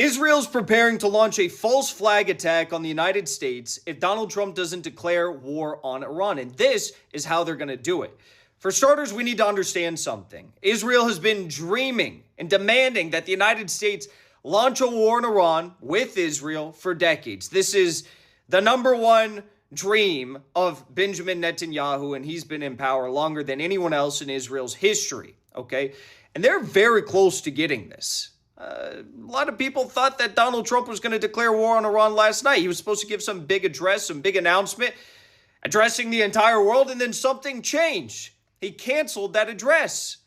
Israel's preparing to launch a false flag attack on the United States if Donald Trump doesn't declare war on Iran. And this is how they're going to do it. For starters, we need to understand something. Israel has been dreaming and demanding that the United States launch a war in Iran with Israel for decades. This is the number one dream of Benjamin Netanyahu, and he's been in power longer than anyone else in Israel's history, okay? And they're very close to getting this. A lot of people thought that Donald Trump was going to declare war on Iran last night. He was supposed to give some big address, some big announcement, addressing the entire world, and then something changed. He canceled that address.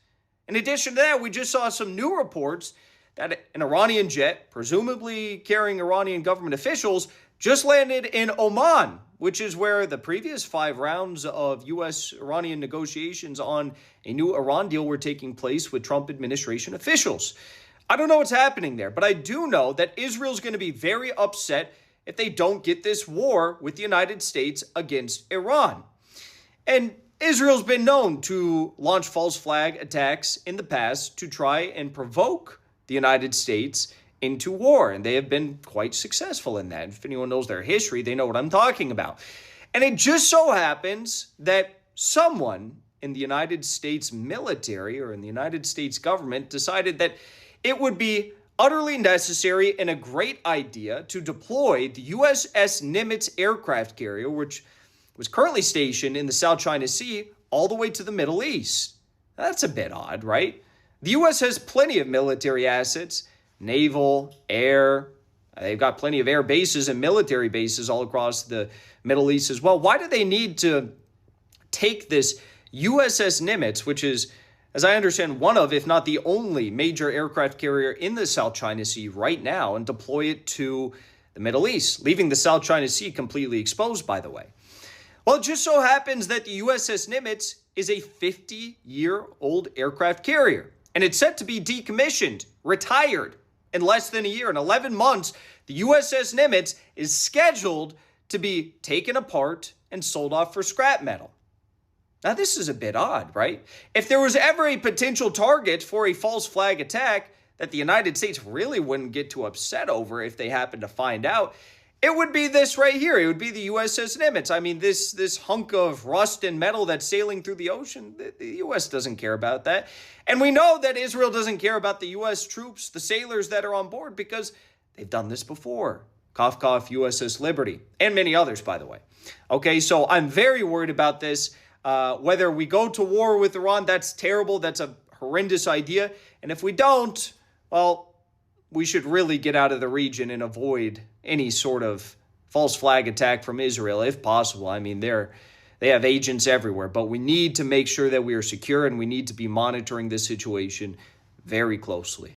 In addition to that, we just saw some new reports that an Iranian jet, presumably carrying Iranian government officials, just landed in Oman, which is where the previous 5 rounds of U.S.-Iranian negotiations on a new Iran deal were taking place with Trump administration officials. I don't know what's happening there, but I do know that Israel's going to be very upset if they don't get this war with the United States against Iran. And Israel's been known to launch false flag attacks in the past to try and provoke the United States into war, and they have been quite successful in that. If anyone knows their history, they know what I'm talking about. And it just so happens that someone in the United States military or in the United States government decided that it would be utterly necessary and a great idea to deploy the USS Nimitz aircraft carrier, which was currently stationed in the South China Sea, all the way to the Middle East. That's a bit odd, right? The U.S. has plenty of military assets, naval, air. They've got plenty of air bases and military bases all across the Middle East as well. Why do they need to take this USS Nimitz, which is, as I understand, one of, if not the only major aircraft carrier in the South China Sea right now, and deploy it to the Middle East, leaving the South China Sea completely exposed, by the way? Well, it just so happens that the USS Nimitz is a 50-year-old aircraft carrier, and it's set to be decommissioned, retired in less than a year. In 11 months, the USS Nimitz is scheduled to be taken apart and sold off for scrap metal. Now, this is a bit odd, right? If there was ever a potential target for a false flag attack that the United States really wouldn't get too upset over if they happened to find out, it would be this right here. It would be the USS Nimitz. I mean, this hunk of rust and metal that's sailing through the ocean, the U.S. doesn't care about that. And we know that Israel doesn't care about the U.S. troops, the sailors that are on board, because they've done this before. Cough, cough, USS Liberty, and many others, by the way. Okay, so I'm very worried about this. Whether we go to war with Iran, that's terrible. That's a horrendous idea. And if we don't, well, we should really get out of the region and avoid any sort of false flag attack from Israel, if possible. I mean, they have agents everywhere, but we need to make sure that we are secure, and we need to be monitoring this situation very closely.